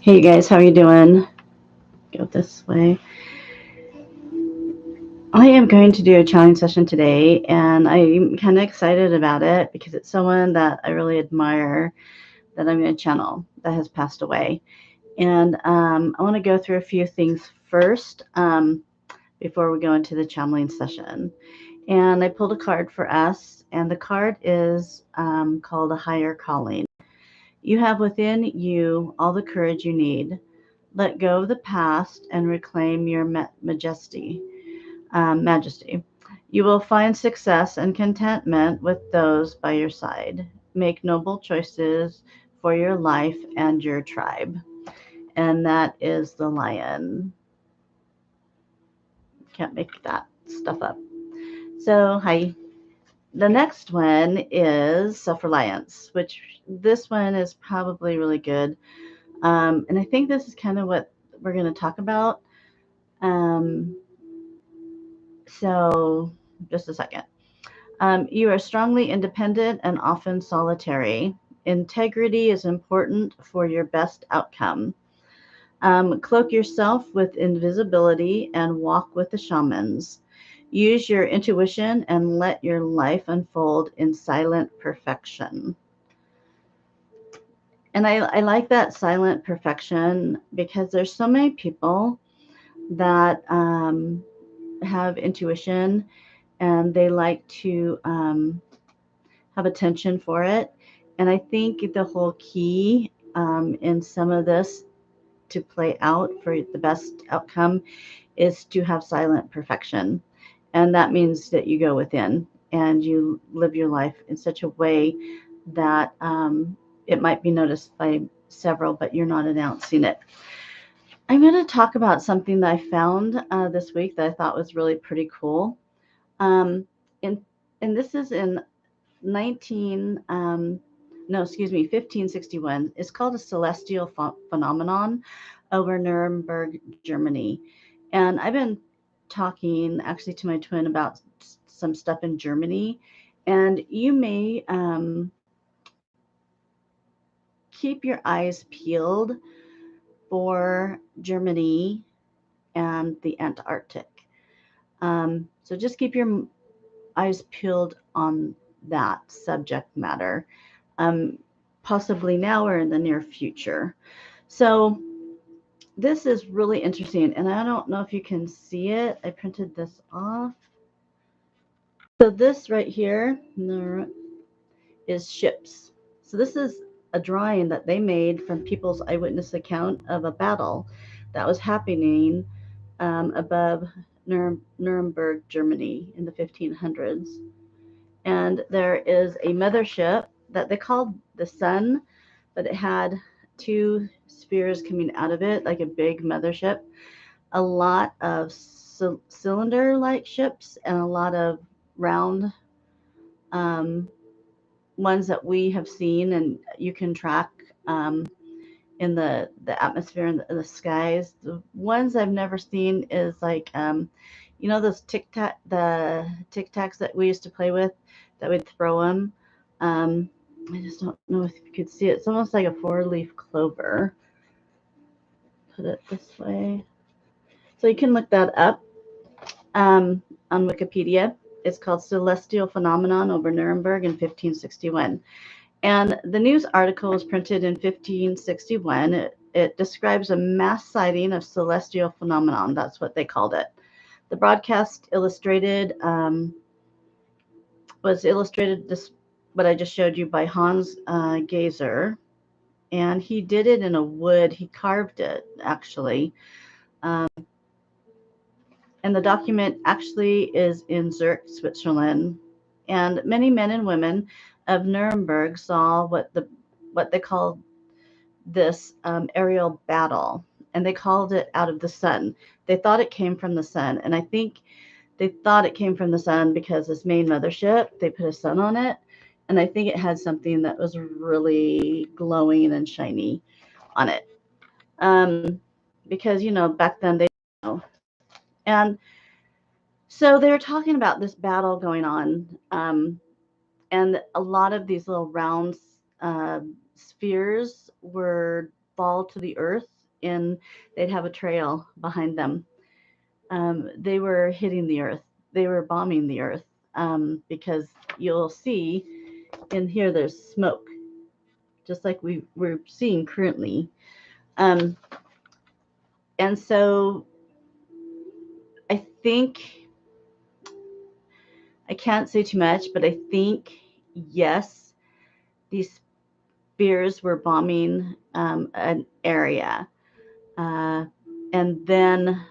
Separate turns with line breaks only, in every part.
Hey guys, how you doing? Go this way. I am going to do a challenge session today, and I'm kind of excited about it because it's someone that I really admire that I'm going to channel that has passed away. And I want to go through a few things first before we go into the channeling session. And I pulled a card for us, and the card is called a higher calling. You have within you all the courage you need. Let go of the past and reclaim your majesty. You will find success and contentment with those by your side. Make noble choices for your life and your tribe. And that is the lion. Can't make that stuff up. So, hi. The next one is self reliance, which this one is probably really good. And I think this is kind of what we're going to talk about. Um, so, just a second. You are strongly independent and often solitary. Integrity is important for your best outcome. Cloak yourself with invisibility and walk with the shamans. Use your intuition and let your life unfold in silent perfection. And I like that silent perfection because there's so many people that have intuition and they like to have attention for it. And I think the whole key in some of this to play out for the best outcome is to have silent perfection. And that means that you go within and you live your life in such a way that it might be noticed by several, but you're not announcing it. I'm going to talk about something that I found this week that I thought was really pretty cool. Um, and, and this is in 19 no excuse me 1561. It's called a celestial phenomenon over Nuremberg, Germany. And I've been talking actually to my twin about some stuff in Germany, and you may keep your eyes peeled for Germany and the Antarctic. So just keep your eyes peeled on that subject matter, um, possibly now or in the near future. So this is really interesting, and I don't know if you can see it. I printed this off. So this right here is ships. So this is a drawing that they made from people's eyewitness account of a battle that was happening above Nuremberg, Germany in the 1500s. And there is a mothership that they called the Sun, but it had two spheres coming out of it, like a big mothership, a lot of cylinder like ships, and a lot of round um, ones that we have seen and you can track in the atmosphere and the skies. The ones I've never seen is like, those tic tacs that we used to play with, that we'd throw them. Um, I just don't know if you could see it. It's almost like a four-leaf clover. Put it this way. So you can look that up on Wikipedia. It's called Celestial Phenomenon over Nuremberg in 1561. And the news article was printed in 1561. It describes a mass sighting of celestial phenomenon. That's what they called it. The broadcast was illustrated this what I just showed you by Hans Gazer, and he did it in a wood. He carved it actually, um, and the document actually is in Zurich, Switzerland. And many men and women of Nuremberg saw what they called this aerial battle, and they called it out of the sun. They thought it came from the sun, and I think they thought it came from the sun because this main mothership, they put a sun on it, and I think it had something that was really glowing and shiny on it. Because back then they didn't know. And so they were talking about this battle going on, and a lot of these little round spheres were fall to the earth, and they'd have a trail behind them. They were hitting the earth. They were bombing the earth, because you'll see in here there's smoke, just like we're seeing currently. Um, and so I think, I can't say too much, but I think, yes, these spears were bombing an area. Uh, and then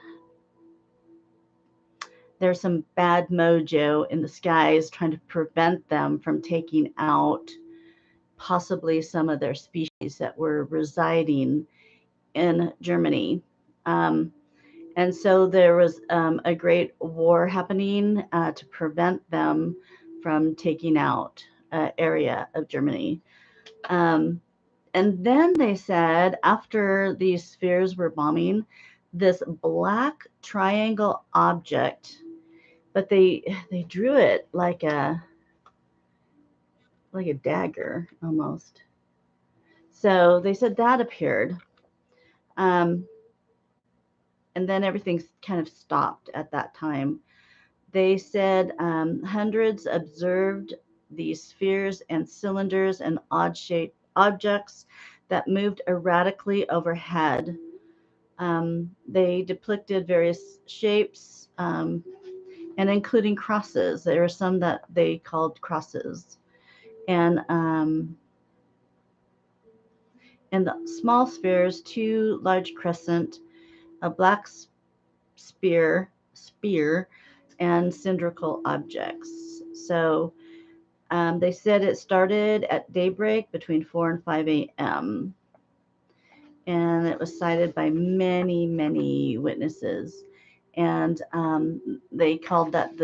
there's some bad mojo in the skies trying to prevent them from taking out possibly some of their species that were residing in Germany. Um, and so there was a great war happening to prevent them from taking out an area of Germany. Um, and then they said, after these spheres were bombing, this black triangle object, but they drew it like a dagger almost. So they said that appeared, um, and then everything kind of stopped at that time. They said hundreds observed these spheres and cylinders and odd-shaped objects that moved erratically overhead. They depicted various shapes, and including crosses. There were some that they called crosses. And in the small spheres, two large crescent, a black spear, and cylindrical objects. So they said it started at daybreak between 4 and 5 a.m. And it was cited by many, many witnesses. And they called that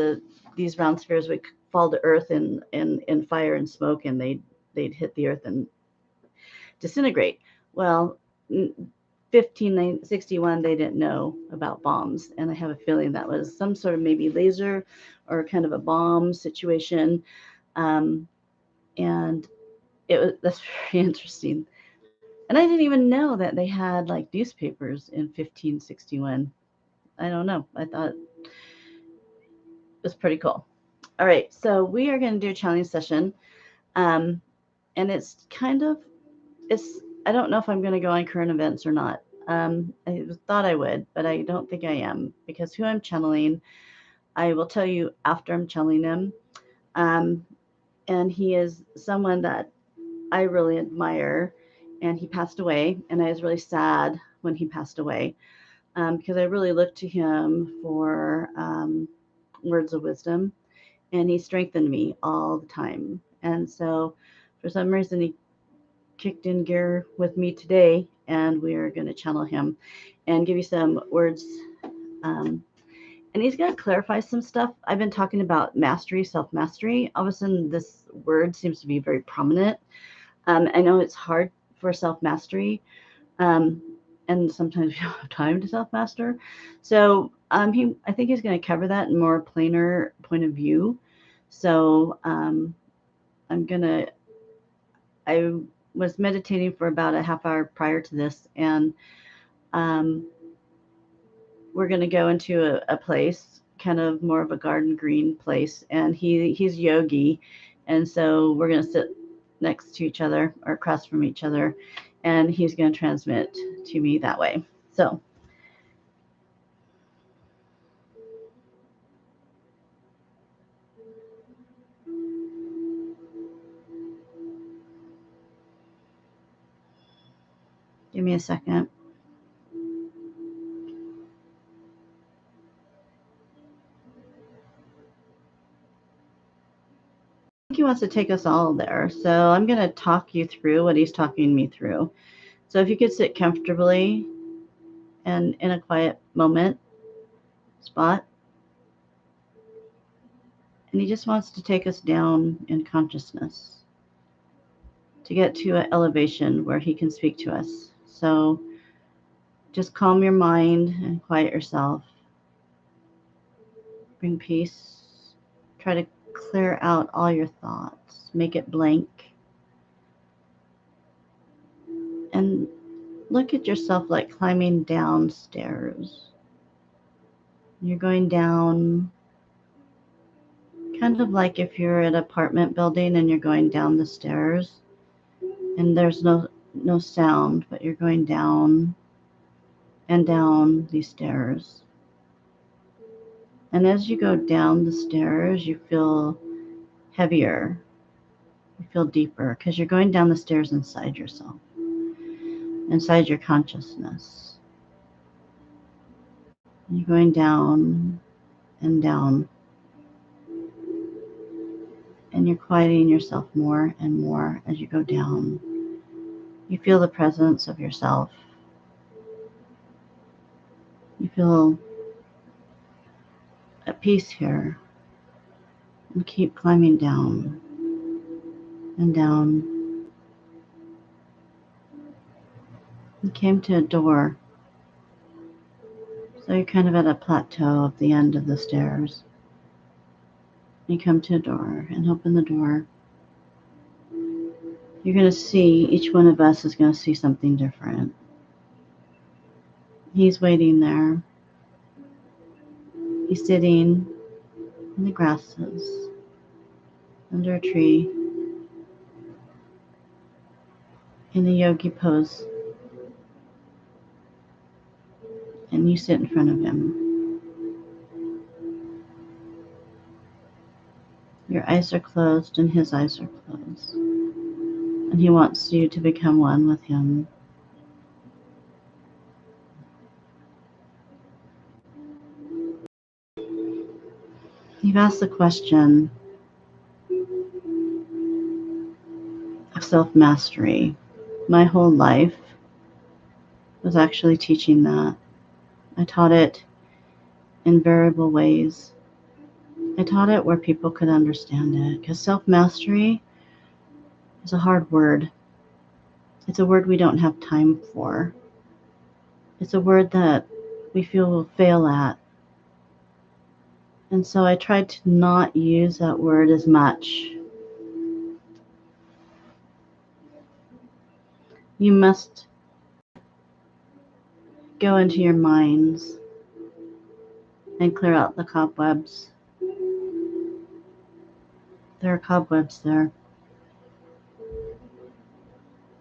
these round spheres would fall to earth in fire and smoke, and they'd hit the earth and disintegrate. Well, 1561, they didn't know about bombs, and I have a feeling that was some sort of maybe laser or kind of a bomb situation. And that's very interesting. And I didn't even know that they had like newspapers in 1561. I don't know. I thought it was pretty cool. All right, so we are going to do a challenge session, um, and it's kind of it's. I don't know if I'm going to go on current events or not. I thought I would, but I don't think I am, because who I'm channeling, I will tell you after I'm channeling him. Um, and he is someone that I really admire, and he passed away, and I was really sad when he passed away, because I really looked to him for words of wisdom, and he strengthened me all the time. And so, for some reason, he kicked in gear with me today, and we are going to channel him and give you some words. Um, and he's going to clarify some stuff. I've been talking about mastery, self mastery. All of a sudden, this word seems to be very prominent. I know it's hard for self mastery, um, and sometimes we don't have time to self master. So I think he's going to cover that in more plainer point of view. So I'm gonna. I was meditating for about a half hour prior to this, and um, we're going to go into a place, kind of more of a garden green place, and he's yogi, and so we're going to sit next to each other or across from each other, and he's going to transmit to me that way. So give me a second. I think he wants to take us all there, so I'm going to talk you through what he's talking me through. So if you could sit comfortably and in a quiet moment spot. And he just wants to take us down in consciousness to get to an elevation where he can speak to us. So just calm your mind and quiet yourself. Bring peace. Try to clear out all your thoughts. Make it blank. And look at yourself like climbing downstairs. You're going down kind of like if you're at an apartment building and you're going down the stairs and there's no sound, but you're going down and down these stairs. And as you go down the stairs, you feel heavier. You feel deeper because you're going down the stairs inside yourself, inside your consciousness. You're going down and down. And you're quieting yourself more and more as you go down. You feel the presence of yourself. You feel at peace here. And keep climbing down and down. You came to a door. So you're kind of at a plateau at the end of the stairs. You come to a door and open the door. You're going to see, each one of us is going to see something different. He's waiting there. He's sitting in the grasses under a tree in a yogi pose. And you sit in front of him. Your eyes are closed and his eyes are closed. And he wants you to become one with him. You've asked the question of self-mastery. My whole life was actually teaching that. I taught it in variable ways. I taught it where people could understand it, because self-mastery is a hard word. It's a word we don't have time for. It's a word that we feel we'll fail at. And so I tried to not use that word as much. You must go into your minds and clear out the cobwebs. There are cobwebs there.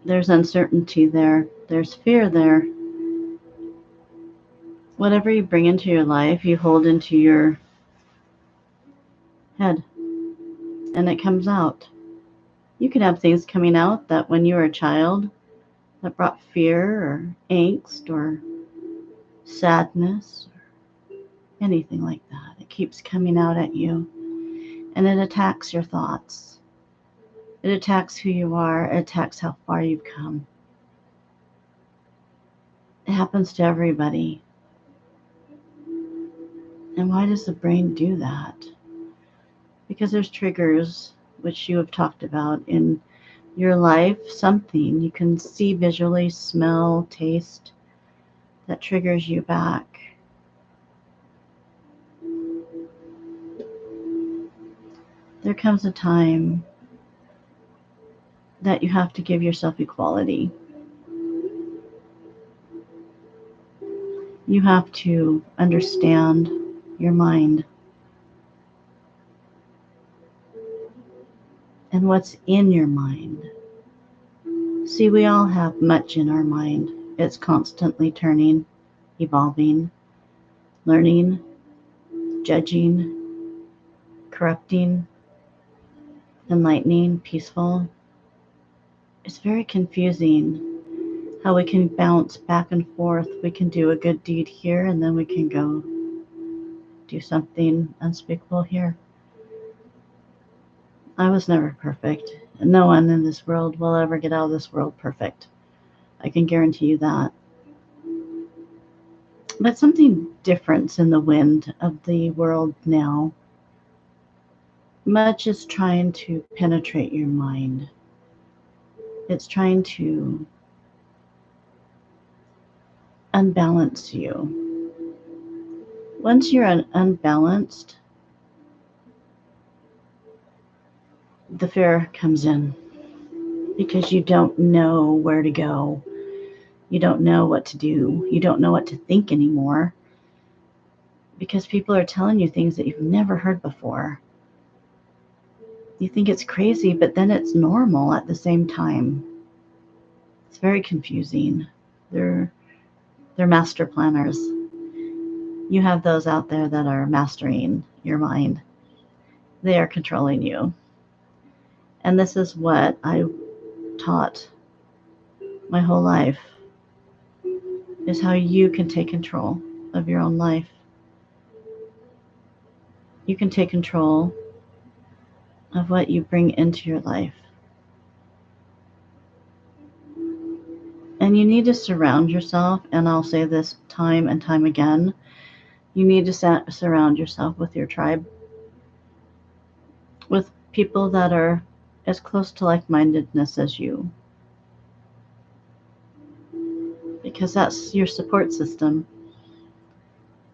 There's uncertainty there. There's fear there. Whatever you bring into your life, you hold into your head, and it comes out. You could have things coming out that when you were a child that brought fear or angst or sadness or anything like that. It keeps coming out at you, and it attacks your thoughts. It attacks who you are. It attacks how far you've come. It happens to everybody. And why does the brain do that? Because there's triggers, which you have talked about in your life, something you can see visually, smell, taste, that triggers you back. There comes a time that you have to give yourself equality. You have to understand your mind and what's in your mind. See, we all have much in our mind. It's constantly turning, evolving, learning, judging, corrupting, enlightening, peaceful. It's very confusing how we can bounce back and forth. We can do a good deed here, and then we can go do something unspeakable here. I was never perfect. No one in this world will ever get out of this world perfect. I can guarantee you that. But something different's in the wind of the world now. Much is trying to penetrate your mind. It's trying to unbalance you. Once you're unbalanced, the fear comes in because you don't know where to go. You don't know what to do. You don't know what to think anymore because people are telling you things that you've never heard before. You think it's crazy, but then it's normal at the same time. It's very confusing. They're master planners. You have those out there that are mastering your mind. They are controlling you. And this is what I taught my whole life, is how you can take control of your own life. You can take control of what you bring into your life. And you need to surround yourself, and I'll say this time and time again, you need to surround yourself with your tribe, with people that are as close to like-mindedness as you, because that's your support system.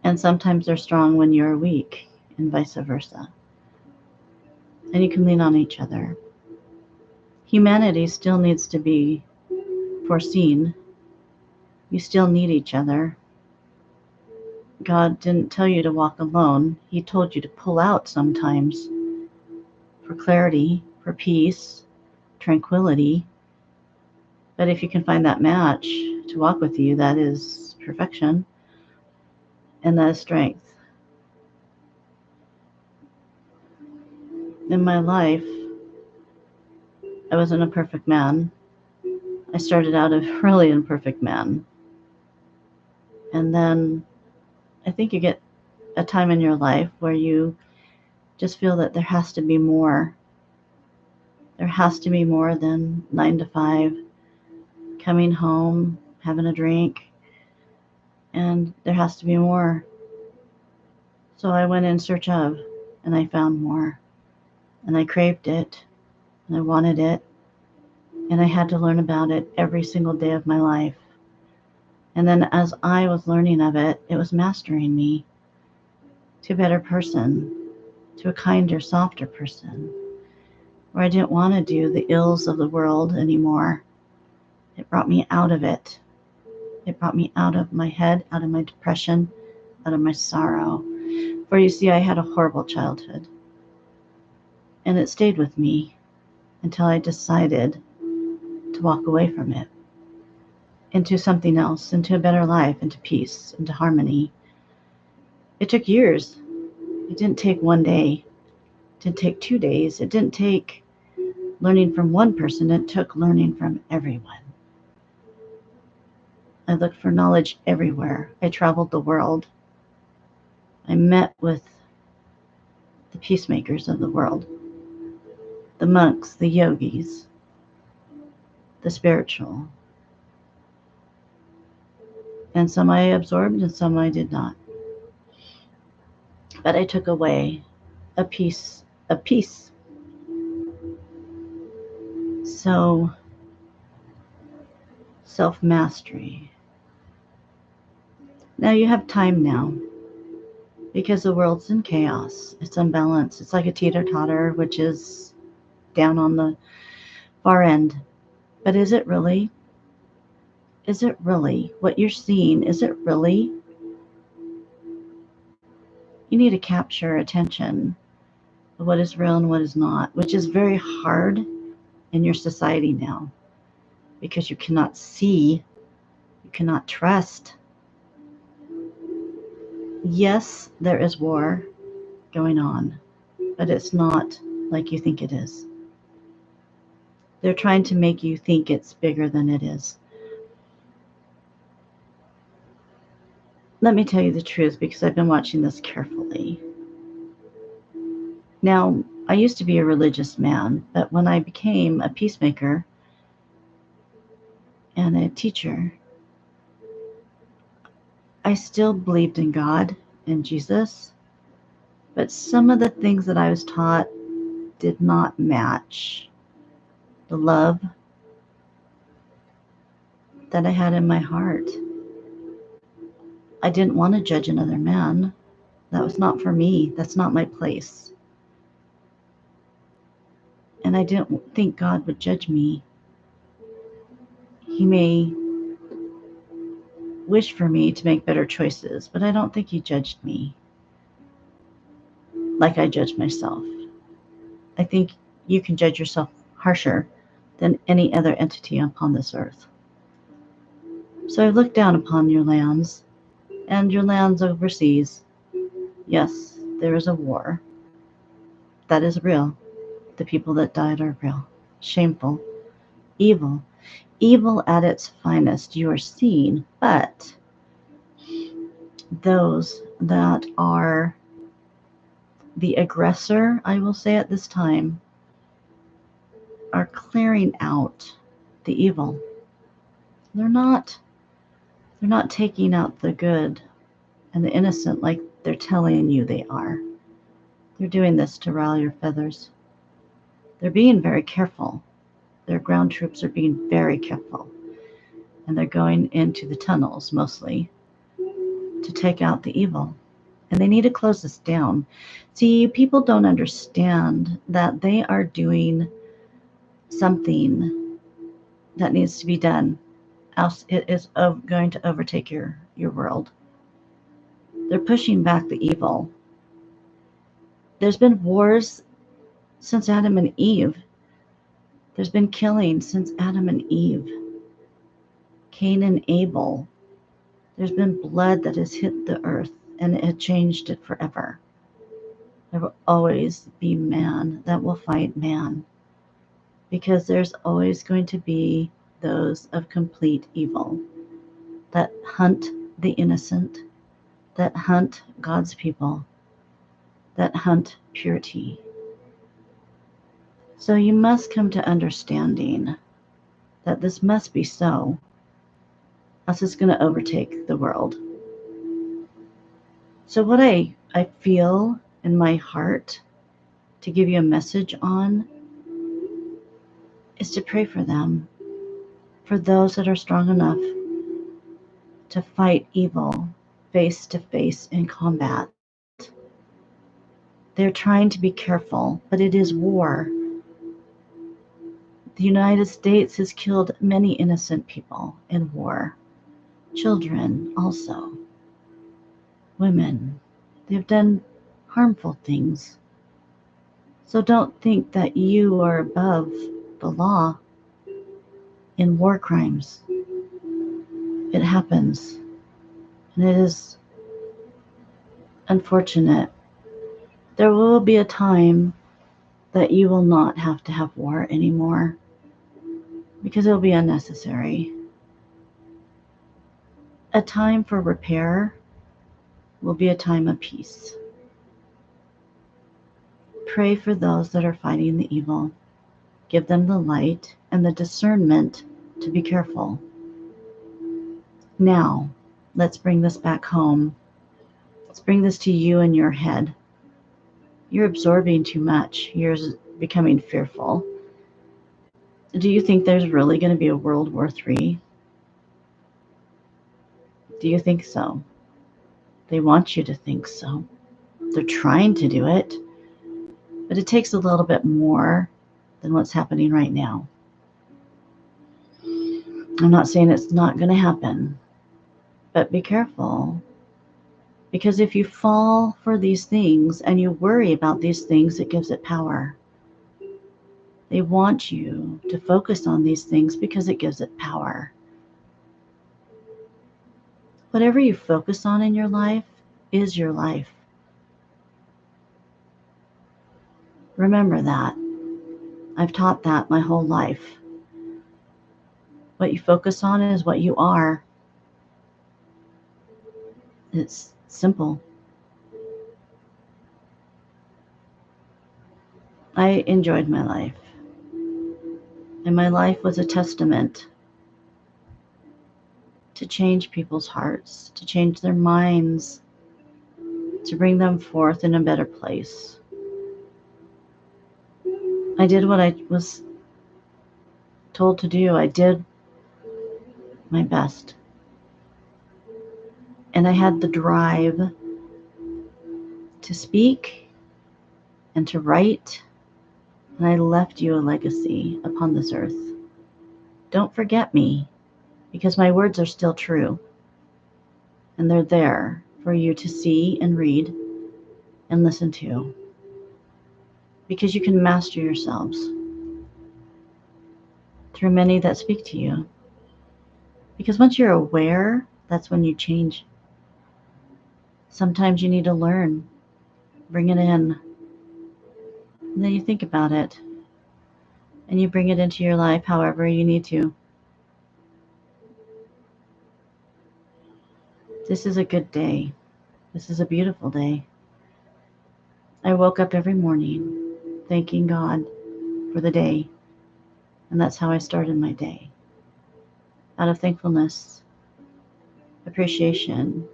And sometimes they're strong when you're weak, and vice versa. And you can lean on each other. Humanity still needs to be foreseen. You still need each other. God didn't tell you to walk alone. He told you to pull out sometimes for clarity, for peace, tranquility. But if you can find that match to walk with you, that is perfection, and that is strength. In my life, I wasn't a perfect man. I started out a really imperfect man. And then I think you get a time in your life where you just feel that there has to be more. There has to be more than 9 to 5, coming home, having a drink, and there has to be more. So I went in search of, and I found more, and I craved it, and I wanted it, and I had to learn about it every single day of my life. And then as I was learning of it, it was mastering me to a better person, to a kinder, softer person, where I didn't want to do the ills of the world anymore. It brought me out of it. It brought me out of my head, out of my depression, out of my sorrow. For you see, I had a horrible childhood. And it stayed with me until I decided to walk away from it into something else, into a better life, into peace, into harmony. It took years. It didn't take one day. It didn't take 2 days. It didn't take learning from one person. It took learning from everyone. I looked for knowledge everywhere. I traveled the world. I met with the peacemakers of the world, the monks, the yogis, the spiritual. And some I absorbed and some I did not. But I took away a piece of peace. So, self-mastery. Now you have time now, because the world's in chaos. It's unbalanced. It's like a teeter-totter, which is down on the far end. But is it really? Is it really? What you're seeing, is it really? You need to capture attention of what is real and what is not, which is very hard in your society now, because you cannot see, you cannot trust. Yes, there is war going on, but it's not like you think it is. They're trying to make you think it's bigger than it is. Let me tell you the truth, because I've been watching this carefully. Now, I used to be a religious man, but when I became a peacemaker and a teacher, I still believed in God and Jesus, but some of the things that I was taught did not match the love that I had in my heart. I didn't want to judge another man. That was not for me. That's not my place. And I didn't think God would judge me. He may wish for me to make better choices, but I don't think he judged me like I judge myself. I think you can judge yourself harsher than any other entity upon this earth. So I look down upon your lands and your lands overseas. Yes, there is a war. That is real. The people that died are real. Shameful. Evil. Evil at its finest. You are seen, but those that are the aggressor, I will say at this time, are clearing out the evil. They're not taking out the good and the innocent like they're telling you they are. They're doing this to rile your feathers. They're being very careful. Their ground troops are being very careful. And they're going into the tunnels mostly to take out the evil. And they need to close this down. See, people don't understand that they are doing something that needs to be done, else it is going to overtake your world. They're pushing back the evil. There's been wars since Adam and Eve. There's been killing since Adam and Eve. Cain and Abel. There's been blood that has hit the earth and it changed it forever. There will always be man that will fight man, because there's always going to be those of complete evil that hunt the innocent, that hunt God's people, that hunt purity. So you must come to understanding that this must be so, else it's going to overtake the world. So what I feel in my heart to give you a message on is to pray for them, for those that are strong enough to fight evil face to face in combat. They're trying to be careful, but it is war. The United States has killed many innocent people in war. Children also. Women. They've done harmful things. So don't think that you are above the law in war crimes. It happens. And it is unfortunate. There will be a time that you will not have to have war anymore, because it will be unnecessary. A time for repair will be a time of peace. Pray for those that are fighting the evil. Give them the light and the discernment to be careful. Now, let's bring this back home. Let's bring this to you in your head. You're absorbing too much. You're becoming fearful. Do you think there's really going to be a World War III? Do you think so? They want you to think so. They're trying to do it, but it takes a little bit more than what's happening right now. I'm not saying it's not going to happen, but be careful. Because if you fall for these things and you worry about these things, it gives it power. They want you to focus on these things because it gives it power. Whatever you focus on in your life is your life. Remember that. I've taught that my whole life. What you focus on is what you are. It's simple. I enjoyed my life. And my life was a testament to change people's hearts, to change their minds, to bring them forth in a better place. I did what I was told to do. I did my best. And I had the drive to speak and to write, and I left you a legacy upon this earth. Don't forget me, because my words are still true. And they're there for you to see and read and listen to, because you can master yourselves through many that speak to you. Because once you're aware, that's when you change. Sometimes you need to learn, bring it in, and then you think about it, and you bring it into your life however you need to. This is a good day. This is a beautiful day. I woke up every morning thanking God for the day, and that's how I started my day. Out of thankfulness, appreciation,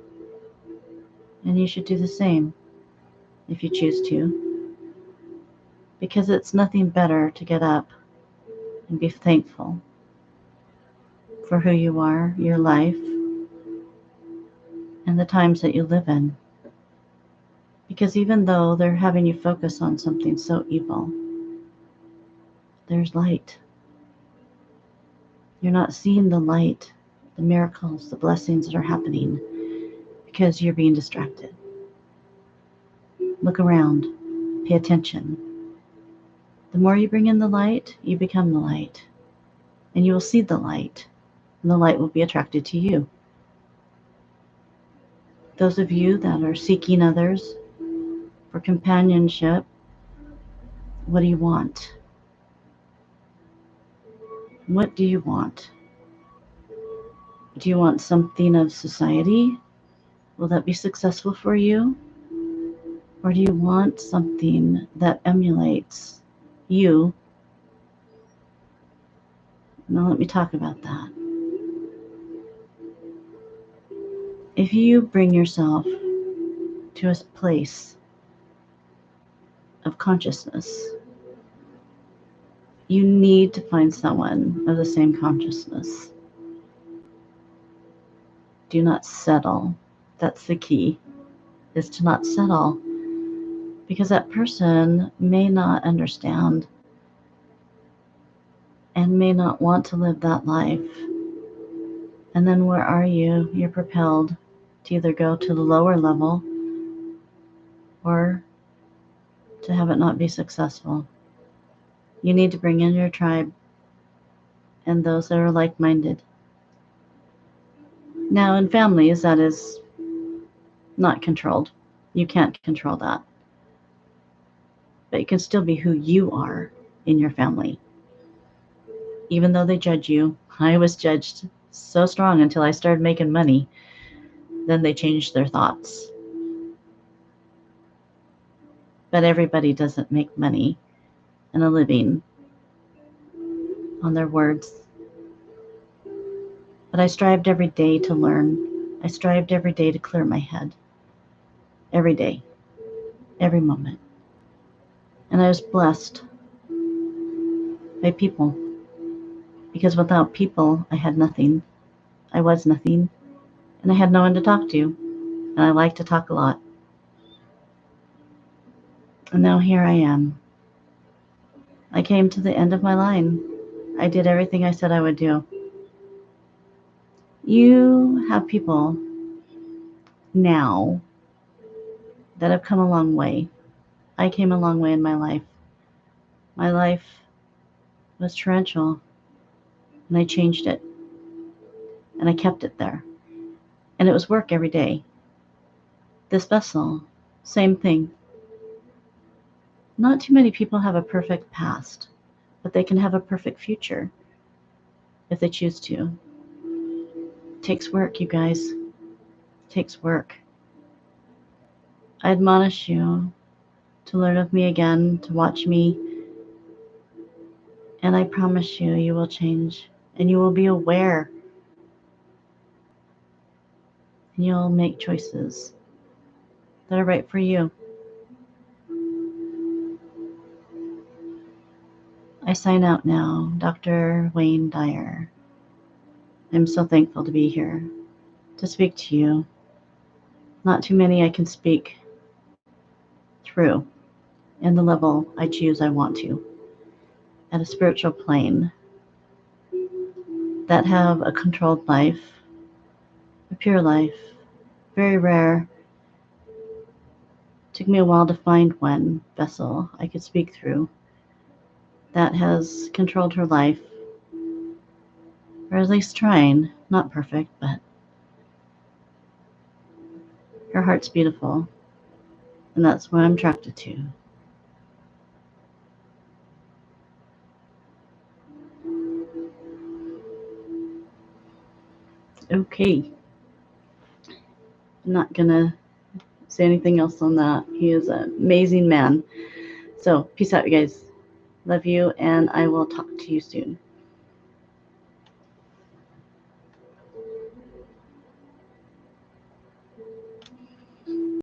and you should do the same if you choose to, because it's nothing better to get up and be thankful for who you are, your life, and the times that you live in. Because even though they're having you focus on something so evil, there's light. You're not seeing the light, the miracles, the blessings that are happening because you're being distracted. Look around, pay attention. The more you bring in the light, you become the light, and you will see the light, and the light will be attracted to you. Those of you that are seeking others for companionship, what do you want? What do you want? Do you want something of society? Will that be successful for you? Or do you want something that emulates you? Now, let me talk about that. If you bring yourself to a place of consciousness, you need to find someone of the same consciousness. Do not settle. That's the key, is to not settle, because that person may not understand and may not want to live that life. And then where are you? You're propelled to either go to the lower level or to have it not be successful. You need to bring in your tribe and those that are like-minded. Now, in families, that is not controlled. You can't control that. But you can still be who you are in your family. Even though they judge you. I was judged so strong until I started making money. Then they changed their thoughts. But everybody doesn't make money and a living on their words. But I strived every day to learn. I strived every day to clear my head. Every day. Every moment. And I was blessed by people. Because without people, I had nothing. I was nothing. And I had no one to talk to. And I like to talk a lot. And now here I am. I came to the end of my line. I did everything I said I would do. You have people now that have come a long way. I came a long way in my life. My life was torrential, and I changed it, and I kept it there. And it was work every day. This vessel, same thing. Not too many people have a perfect past, but they can have a perfect future if they choose to. It takes work, you guys. It takes work. I admonish you to learn of me again, to watch me, and I promise you, you will change, and you will be aware, and you'll make choices that are right for you. I sign out now, Dr. Wayne Dyer. I'm so thankful to be here, to speak to you. Not too many I can speak through, and the level I choose I want to, at a spiritual plane, that have a controlled life, a pure life, very rare. Took me a while to find one vessel I could speak through that has controlled her life, or at least trying. Not perfect, but her heart's beautiful, and that's what I'm attracted to. Okay, I'm not gonna say anything else on that. He is an amazing man. So, peace out, you guys. Love you, and I will talk to you soon.